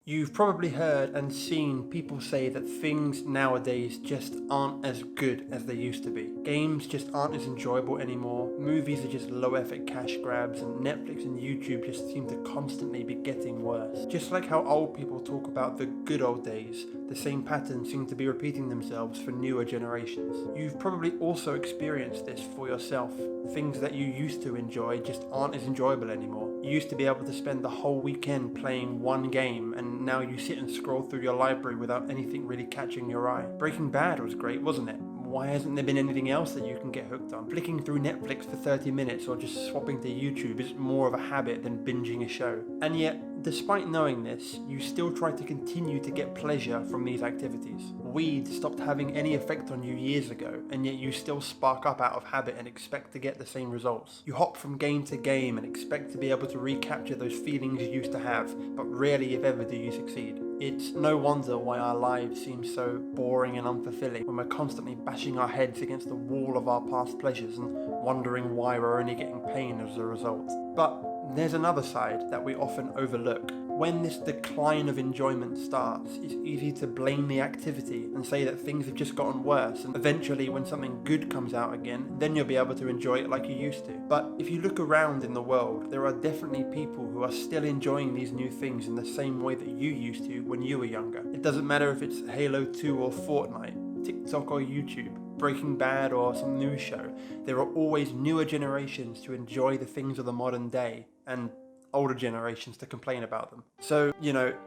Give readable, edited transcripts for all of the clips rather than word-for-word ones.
You've probably heard and seen people say that things nowadays just aren't as good as they used to be. Games just aren't as enjoyable anymore, movies are just low effort cash grabs, and Netflix and YouTube just seem to constantly be getting worse. Just like how old people talk about the good old days, the same patterns seem to be repeating themselves for newer generations. You've probably also experienced this for yourself. Things that you used to enjoy just aren't as enjoyable anymore. You used to be able to spend the whole weekend playing one game, and now you sit and scroll through your library without anything really catching your eye. Breaking Bad was great, wasn't it? Why hasn't there been anything else that you can get hooked on? Flicking through Netflix for 30 minutes or just swapping to YouTube is more of a habit than binging a show. And yet, despite knowing this, you still try to continue to get pleasure from these activities. Weed stopped having any effect on you years ago, and yet you still spark up out of habit and expect to get the same results. You hop from game to game and expect to be able to recapture those feelings you used to have, but rarely if ever do you succeed. It's no wonder why our lives seem so boring and unfulfilling when we're constantly bashing our heads against the wall of our past pleasures and wondering why we're only getting pain as a result. But there's another side that we often overlook. When this decline of enjoyment starts, it's easy to blame the activity and say that things have just gotten worse, and eventually when something good comes out again, then you'll be able to enjoy it like you used to. But if you look around in the world, there are definitely people who are still enjoying these new things in the same way that you used to when you were younger. It doesn't matter if it's Halo 2 or Fortnite, TikTok or YouTube, Breaking Bad or some new show. There are always newer generations to enjoy the things of the modern day, and older generations to complain about them. So,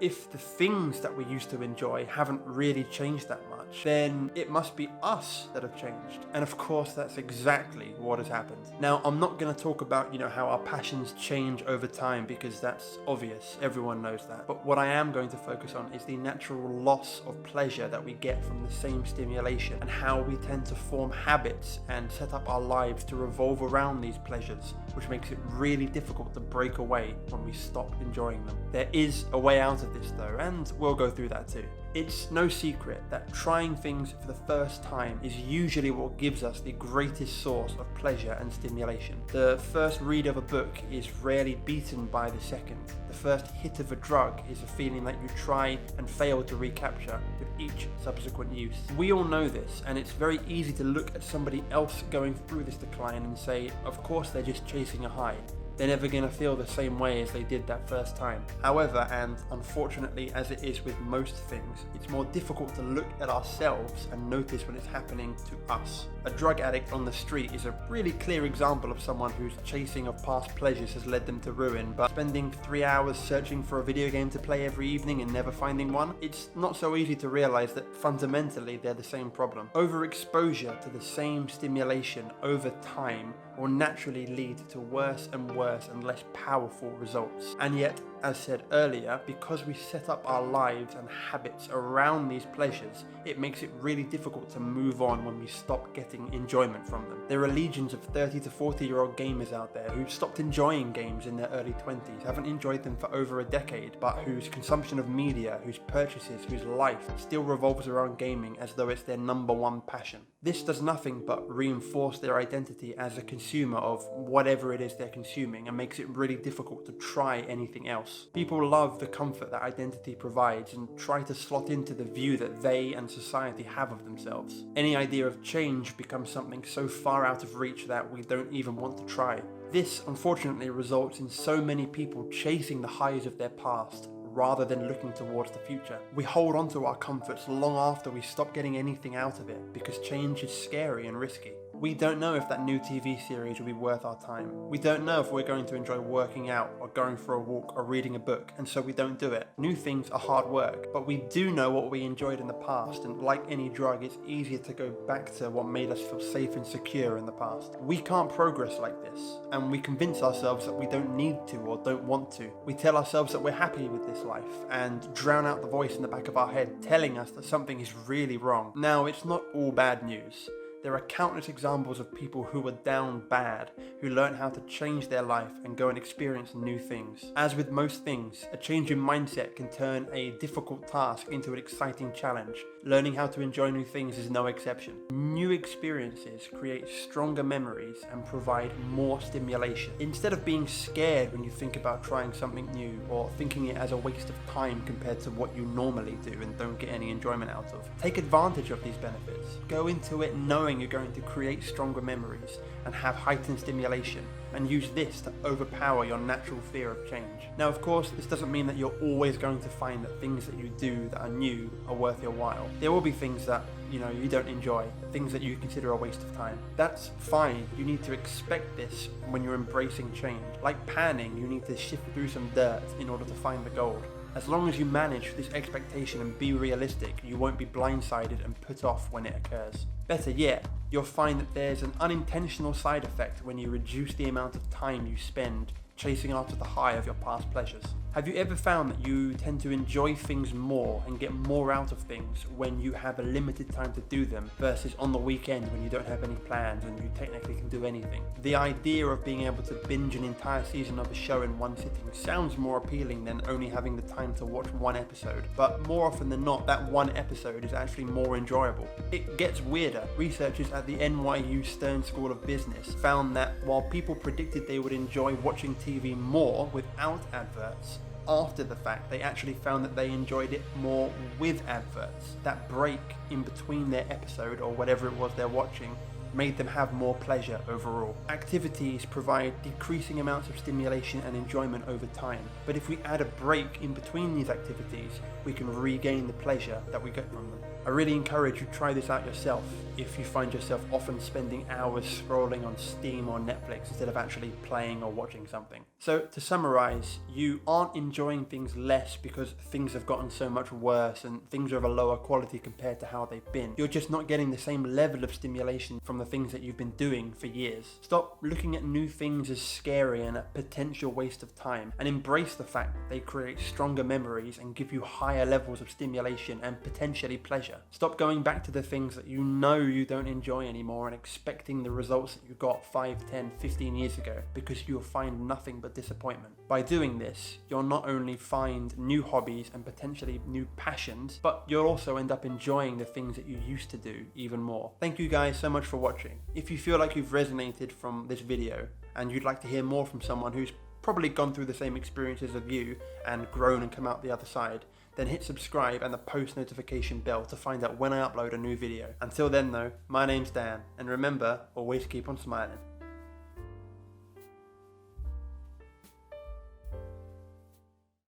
if the things that we used to enjoy haven't really changed that much, then it must be us that have changed. And of course, that's exactly what has happened. Now, I'm not going to talk about, how our passions change over time, because that's obvious. Everyone knows that. But what I am going to focus on is the natural loss of pleasure that we get from the same stimulation, and how we tend to form habits and set up our lives to revolve around these pleasures, which makes it really difficult to break away when we stop enjoying them. There is a way out of this though, and we'll go through that too. It's no secret that trying things for the first time is usually what gives us the greatest source of pleasure and stimulation. The first read of a book is rarely beaten by the second. The first hit of a drug is a feeling that you try and fail to recapture with each subsequent use. We all know this, and it's very easy to look at somebody else going through this decline and say, of course they're just chasing a high. They're never going to feel the same way as they did that first time. However, and unfortunately as it is with most things, it's more difficult to look at ourselves and notice when it's happening to us. A drug addict on the street is a really clear example of someone whose chasing of past pleasures has led them to ruin, but spending 3 hours searching for a video game to play every evening and never finding one, it's not so easy to realize that fundamentally they're the same problem. Overexposure to the same stimulation over time will naturally lead to worse and less powerful results. And yet, as said earlier, because we set up our lives and habits around these pleasures, it makes it really difficult to move on when we stop getting enjoyment from them. There are legions of 30 to 40-year-old gamers out there who stopped enjoying games in their early 20s, haven't enjoyed them for over a decade, but whose consumption of media, whose purchases, whose life still revolves around gaming as though it's their number one passion. This does nothing but reinforce their identity as a consumer of whatever it is they're consuming, and makes it really difficult to try anything else. People love the comfort that identity provides and try to slot into the view that they and society have of themselves. Any idea of change becomes something so far out of reach that we don't even want to try. This, unfortunately, results in so many people chasing the highs of their past rather than looking towards the future. We hold on to our comforts long after we stop getting anything out of it, because change is scary and risky. We don't know if that new TV series will be worth our time. We don't know if we're going to enjoy working out or going for a walk or reading a book, and so we don't do it. New things are hard work, but we do know what we enjoyed in the past, and like any drug, it's easier to go back to what made us feel safe and secure in the past. We can't progress like this, and we convince ourselves that we don't need to or don't want to. We tell ourselves that we're happy with this life, and drown out the voice in the back of our head telling us that something is really wrong. Now, it's not all bad news. There are countless examples of people who were down bad, who learned how to change their life and go and experience new things. As with most things, a change in mindset can turn a difficult task into an exciting challenge. Learning how to enjoy new things is no exception. New experiences create stronger memories and provide more stimulation. Instead of being scared when you think about trying something new or thinking it as a waste of time compared to what you normally do and don't get any enjoyment out of, take advantage of these benefits. Go into it knowing you're going to create stronger memories and have heightened stimulation, and use this to overpower your natural fear of change. Now, of course, this doesn't mean that you're always going to find that things that you do that are new are worth your while. There will be things that you don't enjoy, things that you consider a waste of time. That's fine. You need to expect this when you're embracing change. Like panning, you need to shift through some dirt in order to find the gold. As long as you manage this expectation and be realistic, you won't be blindsided and put off when it occurs. Better yet, you'll find that there's an unintentional side effect when you reduce the amount of time you spend chasing after the high of your past pleasures. Have you ever found that you tend to enjoy things more and get more out of things when you have a limited time to do them versus on the weekend when you don't have any plans and you technically can do anything? The idea of being able to binge an entire season of a show in one sitting sounds more appealing than only having the time to watch one episode, but more often than not, that one episode is actually more enjoyable. It gets weirder. Researchers at the NYU Stern School of Business found that while people predicted they would enjoy watching TV more without adverts, after the fact, they actually found that they enjoyed it more with adverts. That break in between their episode or whatever it was they're watching made them have more pleasure overall. Activities provide decreasing amounts of stimulation and enjoyment over time, but if we add a break in between these activities, we can regain the pleasure that we get from them. I really encourage you to try this out yourself if you find yourself often spending hours scrolling on Steam or Netflix instead of actually playing or watching something. So to summarize, you aren't enjoying things less because things have gotten so much worse and things are of a lower quality compared to how they've been. You're just not getting the same level of stimulation from the things that you've been doing for years. Stop looking at new things as scary and a potential waste of time, and embrace the fact that they create stronger memories and give you higher levels of stimulation and potentially pleasure. Stop going back to the things that you know you don't enjoy anymore and expecting the results that you got 5, 10, 15 years ago, because you'll find nothing but disappointment. By doing this, you'll not only find new hobbies and potentially new passions, but you'll also end up enjoying the things that you used to do even more. Thank you guys so much for watching. If you feel like you've resonated from this video and you'd like to hear more from someone who's probably gone through the same experiences as you and grown and come out the other side, then hit subscribe and the post notification bell to find out when I upload a new video. Until then though, my name's Dan, and remember, always keep on smiling.